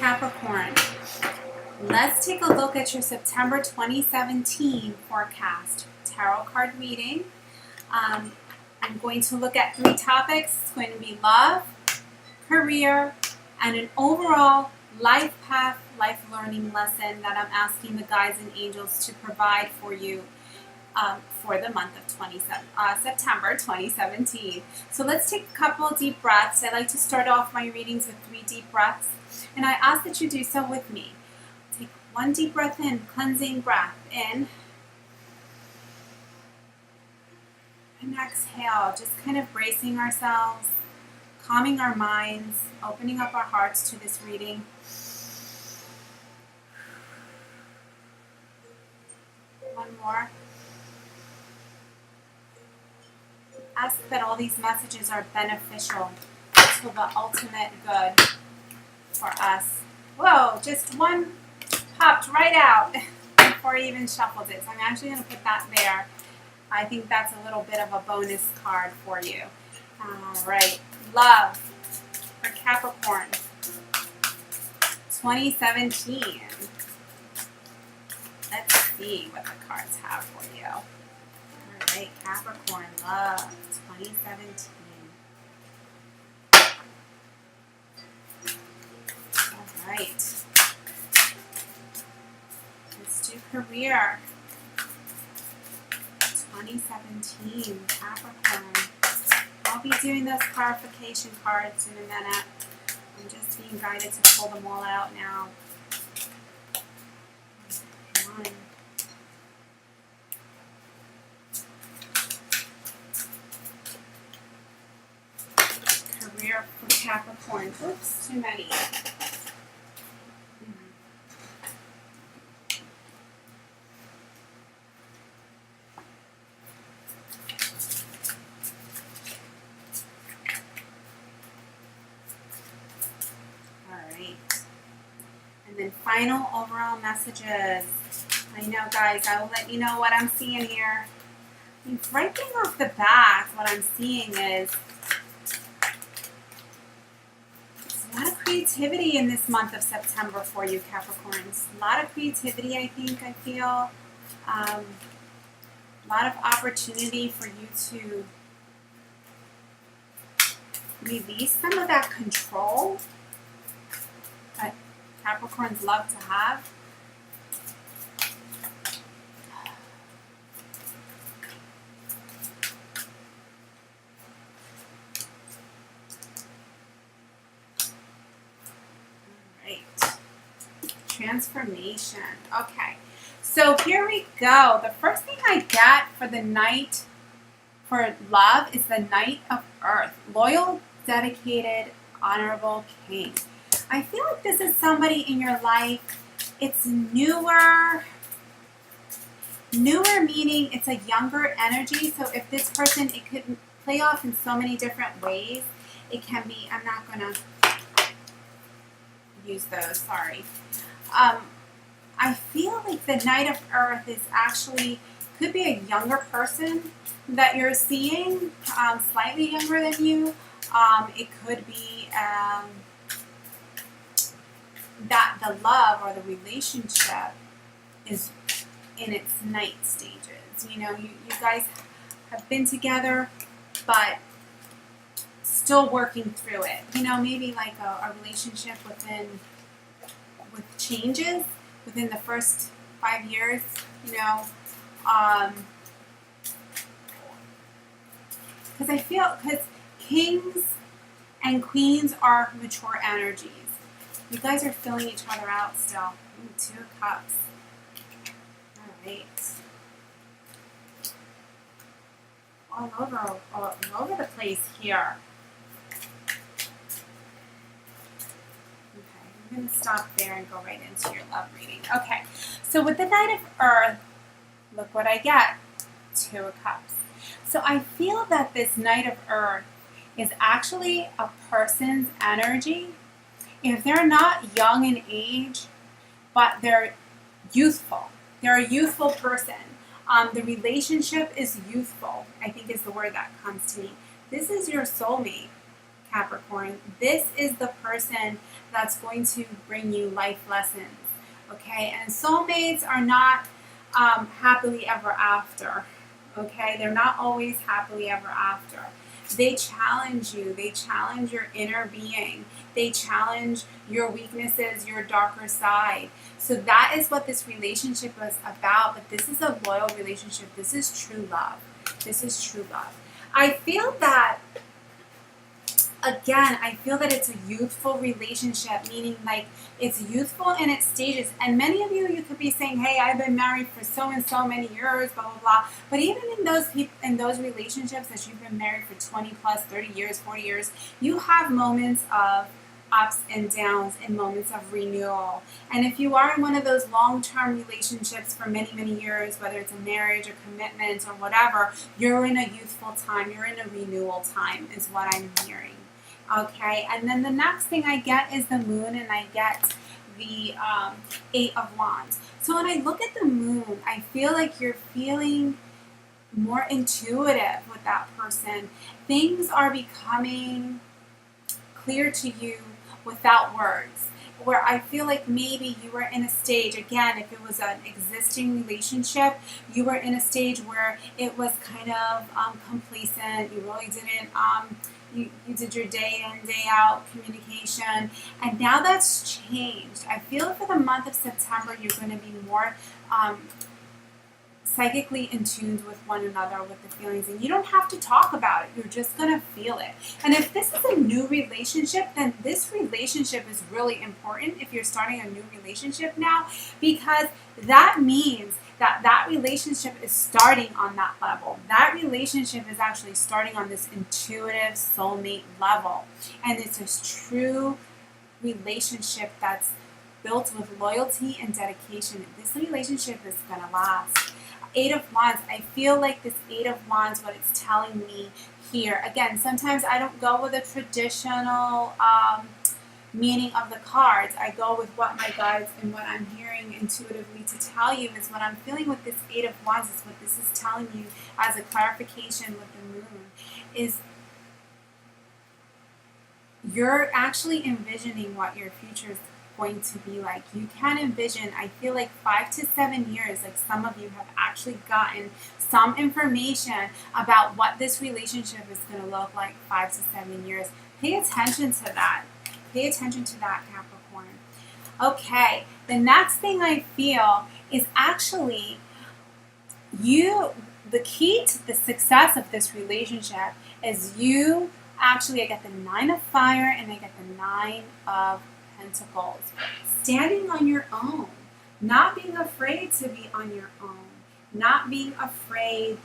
Capricorn, let's take a look at your September 2017 forecast tarot card reading. I'm going to look at 3 topics. It's going to be love, career, and an overall life path, life learning lesson that I'm asking the guides and angels to provide for you for the month of September 2017. So let's take a couple of deep breaths. I like to start off my readings with 3 deep breaths, and I ask that you do so with me. Take 1 deep breath in, cleansing breath in, and exhale, just kind of bracing ourselves, calming our minds, opening up our hearts to this reading. One more. Ask that all these messages are beneficial to the ultimate good for us. Whoa, just one popped right out before I even shuffled it. So I'm actually going to put that there. I think that's a little bit of a bonus card for you. All right, love for Capricorn 2017. Let's see what the cards have for you. All right, Capricorn, love 2017. All right. Let's do career 2017, Capricorn. I'll be doing those clarification cards in a minute. I'm just being guided to pull them all out now. Come on. Career for Capricorn. Oops, too many. And then final overall messages. I know, guys, I will let you know what I'm seeing here. I mean, right thing off the bat, what I'm seeing is there's a lot of creativity in this month of September for you, Capricorns. A lot of creativity, I feel. A lot of opportunity for you to release some of that control that Capricorns love to have. All right. Transformation. Okay. So here we go. The first thing I get for the Knight for love is the Knight of Earth. Loyal, dedicated, honorable king. I feel like this is somebody in your life. It's newer meaning it's a younger energy. So if this person, it could play off in so many different ways. It can be, I'm not going to use those, sorry. I feel like the Knight of Earth is actually, could be a younger person that you're seeing, slightly younger than you. It could be that the love or the relationship is in its night stages. You know, you guys have been together, but still working through it. You know, maybe like a relationship with changes within the first 5 years, you know. Because kings and queens are mature energies. You guys are filling each other out still. Ooh, 2 of Cups. All right. All over the place here. Okay, I'm going to stop there and go right into your love reading. Okay, so with the Knight of Earth, look what I get. 2 of Cups. So I feel that this Knight of Earth is actually a person's energy. If they're not young in age, but they're youthful, they're a youthful person. The relationship is youthful, I think is the word that comes to me. This is your soulmate, Capricorn. This is the person that's going to bring you life lessons. Okay, and soulmates are not happily ever after. Okay, they're not always happily ever after. They challenge you. They challenge your inner being. They challenge your weaknesses, your darker side. So that is what this relationship was about. But this is a loyal relationship. This is true love. This is true love. I feel that, again, I feel that it's a youthful relationship, meaning like it's youthful in its stages. And many of you could be saying, hey, I've been married for so and so many years, blah, blah, blah. But even in those relationships that you've been married for 20 plus, 30 years, 40 years, you have moments of ups and downs and moments of renewal. And if you are in one of those long-term relationships for many, many years, whether it's a marriage or commitment or whatever, you're in a youthful time, you're in a renewal time is what I'm hearing. Okay, and then the next thing I get is the moon, and I get the 8 of Wands. So when I look at the moon, I feel like you're feeling more intuitive with that person. Things are becoming clear to you without words, where I feel like maybe you were in a stage, again, if it was an existing relationship, you were in a stage where it was kind of complacent, you really didn't, you did your day in, day out communication, and now that's changed. I feel for the month of September, you're going to be more psychically in tune with one another, with the feelings, and you don't have to talk about it. You're just going to feel it. And if this is a new relationship, then this relationship is really important if you're starting a new relationship now, because that means that relationship is starting on that level. That relationship is actually starting on this intuitive soulmate level. And it's a true relationship that's built with loyalty and dedication. This relationship is going to last. 8 of Wands, I feel like this 8 of Wands, what it's telling me here, again, sometimes I don't go with a traditional meaning of the cards. I go with what my guides and what I'm hearing intuitively to tell you is what I'm feeling with this 8 of Wands is what this is telling you as a clarification with the moon is you're actually envisioning what your future is going to be like. You can envision, I feel like 5 to 7 years, like some of you have actually gotten some information about what this relationship is going to look like 5 to 7 years. Pay attention to that. Pay attention to that, Capricorn. Okay, the next thing I feel is actually the key to the success of this relationship is you actually, I get the 9 of Fire and I get the 9 of Pentacles. Standing on your own, not being afraid to be on your own, not being afraid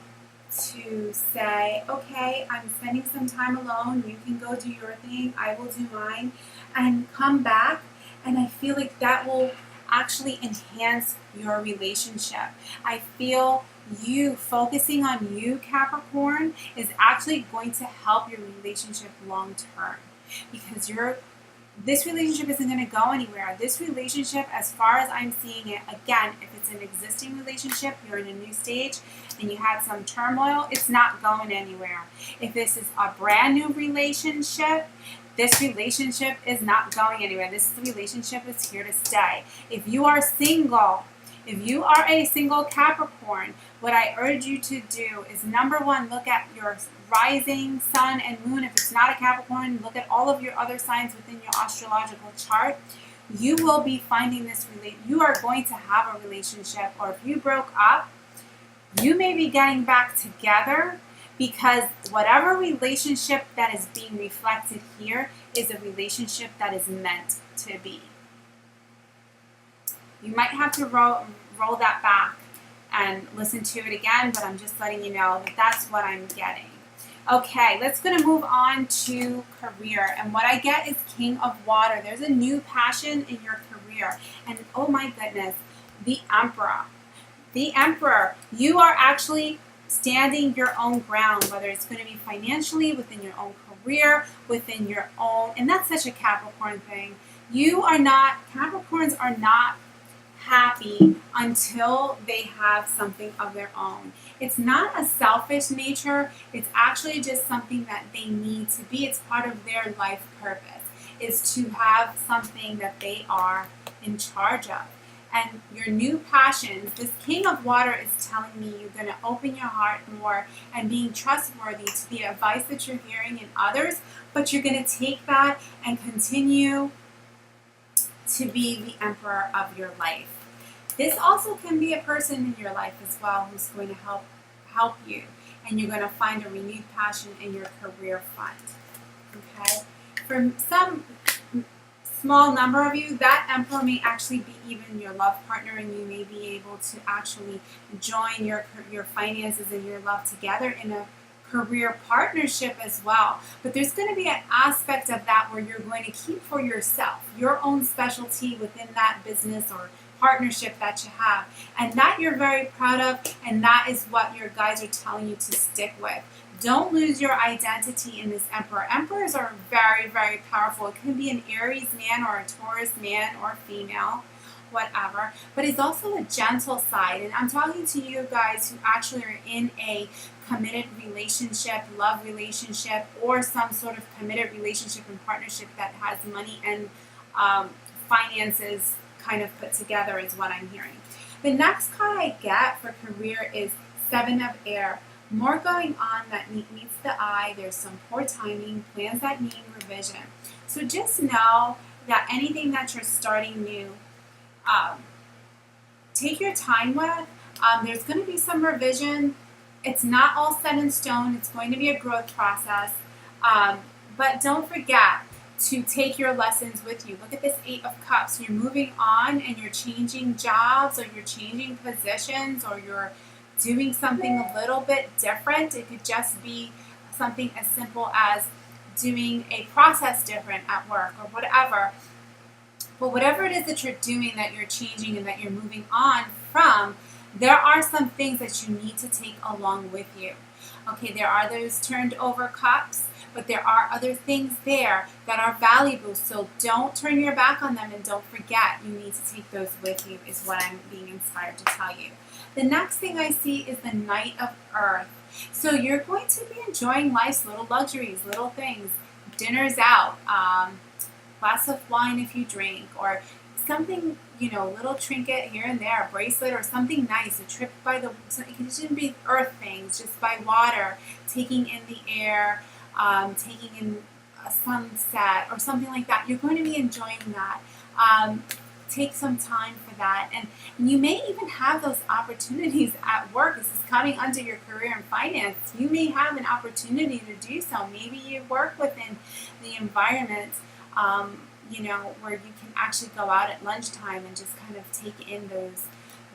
to say, okay, I'm spending some time alone, you can go do your thing, I will do mine, and come back. And I feel like that will actually enhance your relationship. I feel you focusing on you, Capricorn, is actually going to help your relationship long term, because this relationship isn't going to go anywhere. This relationship, as far as I'm seeing it, again, if it's an existing relationship, you're in a new stage, and you had some turmoil, it's not going anywhere. If this is a brand new relationship, this relationship is not going anywhere. This relationship is here to stay. If you are single, if you are a single Capricorn, what I urge you to do is, number one, look at your rising sun and moon. If it's not a Capricorn, look at all of your other signs within your astrological chart. You will be finding this you are going to have a relationship, or if you broke up, you may be getting back together, because whatever relationship that is being reflected here is a relationship that is meant to be. You might have to roll that back and listen to it again, but I'm just letting you know that that's what I'm getting. Okay, let's going to move on to career. And what I get is King of Water. There's a new passion in your career. And oh my goodness, the Emperor. The Emperor. You are actually standing your own ground, whether it's going to be financially, within your own career, within your own, and that's such a Capricorn thing. Capricorns are not happy until they have something of their own. It's not a selfish nature, it's actually just something that they need to be. It's part of their life purpose. is to have something that they are in charge of. And your new passions, this King of Water is telling me you're going to open your heart more and being trustworthy to the advice that you're hearing in others, but you're going to take that and continue to be the emperor of your life. This also can be a person in your life as well who's going to help you, and you're going to find a renewed passion in your career fund. Okay? For some small number of you, that emperor may actually be even your love partner, and you may be able to actually join your finances and your love together in a career partnership as well. But there's going to be an aspect of that where you're going to keep for yourself your own specialty within that business or partnership that you have, and that you're very proud of, and that is what your guides are telling you to stick with. Don't lose your identity in this emperor. Emperors are very, very powerful. It can be an Aries man or a Taurus man or female, whatever. But it's also a gentle side. And I'm talking to you guys who actually are in a committed relationship, love relationship, or some sort of committed relationship and partnership that has money and finances kind of put together is what I'm hearing. The next card I get for career is Seven of Air. More going on that meets the eye. There's some poor timing, plans that need revision. So just know that anything that you're starting new, take your time with. There's going to be some revision. It's not all set in stone. It's going to be a growth process. But don't forget to take your lessons with you. Look at this Eight of Cups. You're moving on and you're changing jobs, or you're changing positions, or you're doing something a little bit different. It could just be something as simple as doing a process different at work or whatever. But whatever it is that you're doing, that you're changing and that you're moving on from, there are some things that you need to take along with you. Okay, there are those turned over cups, but there are other things there that are valuable. So don't turn your back on them, and don't forget you need to take those with you, is what I'm being inspired to tell you. The next thing I see is the Knight of Earth. So you're going to be enjoying life's little luxuries, little things, dinners out, glass of wine if you drink, or something, little trinket here and there, a bracelet or something nice, a trip by the, it shouldn't be earth things, just by water, taking in the air, taking in a sunset or something like that. You're going to be enjoying that. Take some time for that, and you may even have those opportunities at work. This is coming under your career and finance. You may have an opportunity to do so. Maybe you work within the environment, where you can actually go out at lunchtime and just kind of take in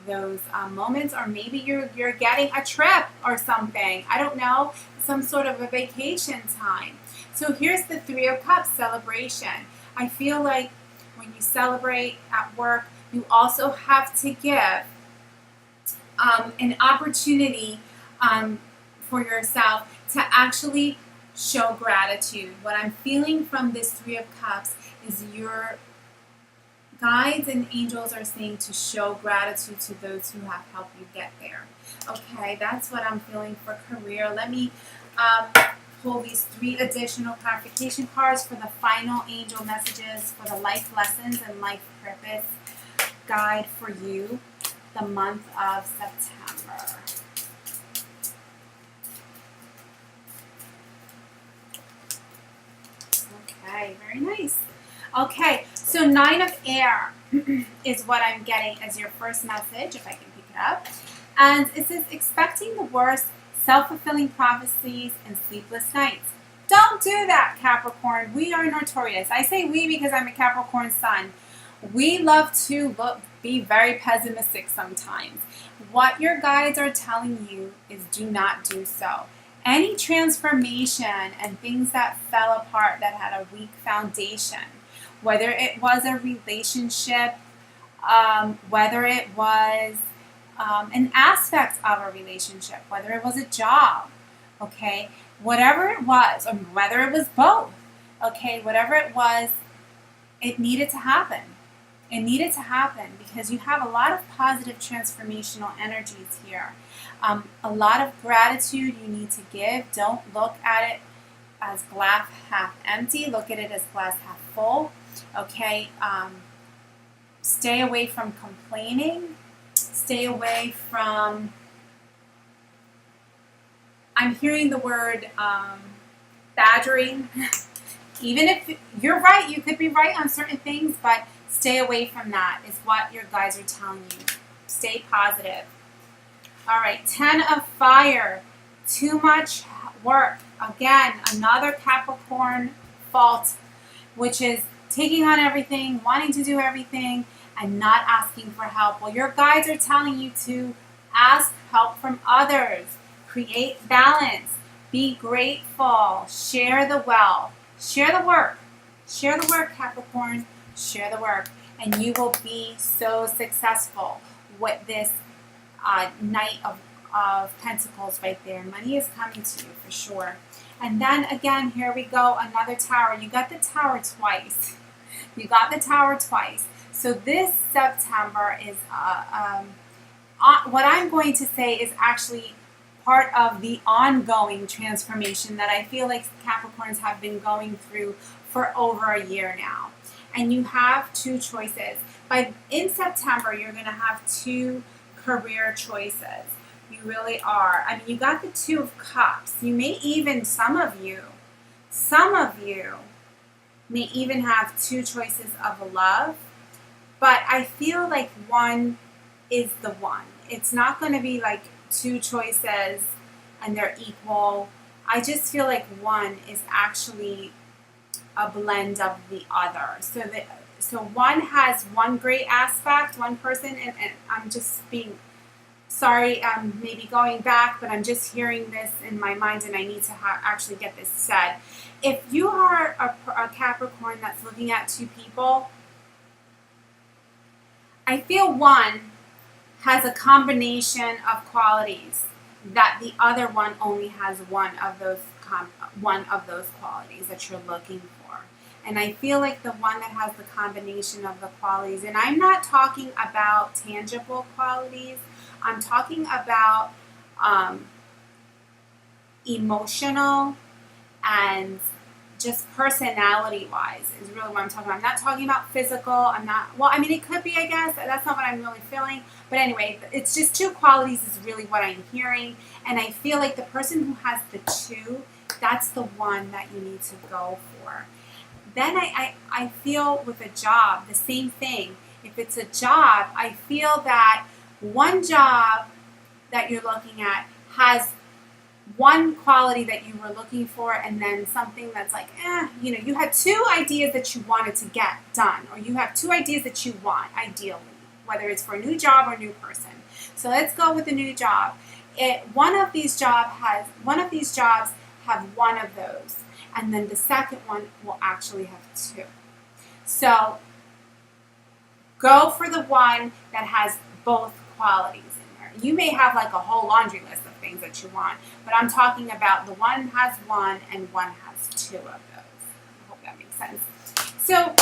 those moments, or maybe you're getting a trip or something. I don't know, some sort of a vacation time. So here's the Three of Cups, celebration. I feel like when you celebrate at work, you also have to give an opportunity for yourself to actually show gratitude. What I'm feeling from this Three of Cups is your guides and angels are saying to show gratitude to those who have helped you get there. Okay, that's what I'm feeling for career. Let me pull these 3 additional clarification cards for the final angel messages for the life lessons and life purpose guide for you the month of September. Okay, very nice. Okay, so 9 of Air is what I'm getting as your first message, if I can pick it up. And it says, expecting the worst, self-fulfilling prophecies and sleepless nights. Don't do that, Capricorn. We are notorious. I say we because I'm a Capricorn sun. We love to be very pessimistic sometimes. What your guides are telling you is do not do so. Any transformation and things that fell apart that had a weak foundation, whether it was a relationship, whether it was an aspect of a relationship, whether it was a job, okay, whatever it was, or whether it was both, okay, whatever it was, it needed to happen. It needed to happen because you have a lot of positive transformational energies here. A lot of gratitude you need to give. Don't look at it as glass half empty. Look at it as glass half full. Okay. Stay away from complaining. Stay away from, I'm hearing the word badgering. Even if you're right, you could be right on certain things, but stay away from that is what your guides are telling you. Stay positive. All right, 10 of fire. Too much work. Again, another Capricorn fault, which is taking on everything, wanting to do everything, and not asking for help. Well, your guides are telling you to ask help from others. Create balance. Be grateful. Share the wealth. Share the work. Share the work, Capricorn. Share the work. And you will be so successful with this Knight of Pentacles right there. Money is coming to you for sure. And then again, here we go, another tower. You got the tower twice. You got the tower twice. So this September is, what I'm going to say is actually part of the ongoing transformation that I feel like Capricorns have been going through for over a year now. And you have two choices. In September, you're going to have two career choices. You really are. I mean, you got the Two of Cups. You may even, some of you may even have two choices of love. But I feel like one is the one. It's not going to be like two choices and they're equal. I just feel like one is actually a blend of the other. So one has one great aspect, one person, and I'm just being sorry, maybe going back, but I'm just hearing this in my mind and I need to actually get this said. If you are a Capricorn that's looking at two people, I feel one has a combination of qualities that the other one only has one of those qualities that you're looking for. And I feel like the one that has the combination of the qualities, and I'm not talking about tangible qualities, I'm talking about emotional and just personality-wise is really what I'm talking about. I'm not talking about physical. It could be, I guess. That's not what I'm really feeling. But anyway, it's just two qualities is really what I'm hearing. And I feel like the person who has the two, that's the one that you need to go for. Then I feel with a job, the same thing. If it's a job, I feel that one job that you're looking at has one quality that you were looking for, and then something that's like, you had two ideas that you wanted to get done, or you have two ideas that you want, ideally, whether it's for a new job or a new person. So let's go with the new job. One of these jobs have one of those, and then the second one will actually have two. So go for the one that has both qualities in there. You may have like a whole laundry list of things that you want, but I'm talking about the one has one and one has two of those. I hope that makes sense. So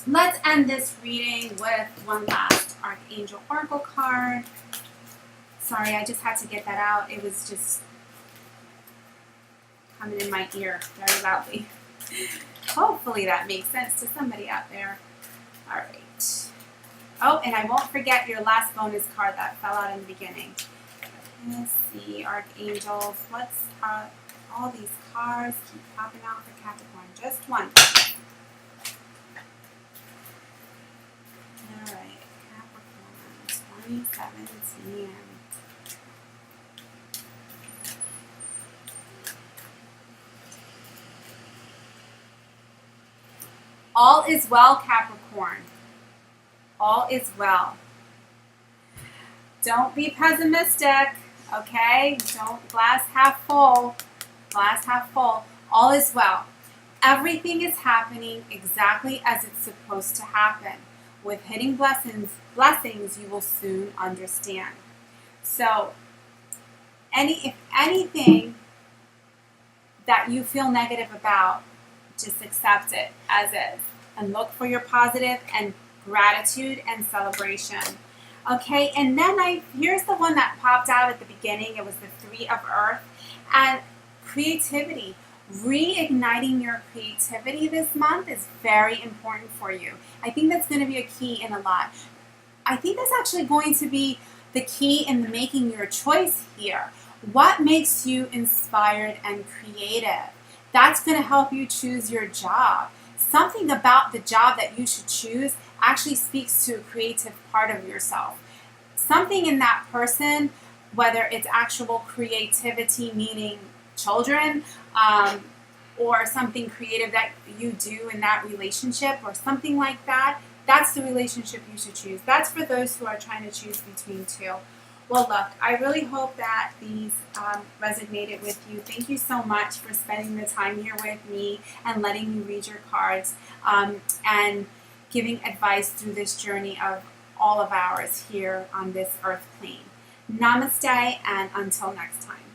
let's end this reading with one last Archangel Oracle card. Sorry, I just had to get that out. It was just coming in my ear very loudly. Hopefully that makes sense to somebody out there. All right. Oh, and I won't forget your last bonus card that fell out in the beginning. Let's see, Archangels. What's all these cards keep popping out for Capricorn? Just one. All right, Capricorn, 2017. All is well, Capricorn. All is well. Don't be pessimistic, okay? Don't glass half full. Glass half full. All is well. Everything is happening exactly as it's supposed to happen. With hidden blessings, you will soon understand. So, if anything that you feel negative about, just accept it as is. And look for your positive and gratitude and celebration. Okay, and then here's the one that popped out at the beginning. It was the Three of Earth. And creativity. reigniting your creativity this month is very important for you. I think that's going to be a key in a lot. I think that's actually going to be the key in making your choice here. What makes you inspired and creative? That's going to help you choose your job. Something about the job that you should choose actually speaks to a creative part of yourself. Something in that person, whether it's actual creativity, meaning children, or something creative that you do in that relationship or something like that, that's the relationship you should choose. That's for those who are trying to choose between two. Well, look, I really hope that these resonated with you. Thank you so much for spending the time here with me and letting me read your cards and giving advice through this journey of all of ours here on this earth plane. Namaste, and until next time.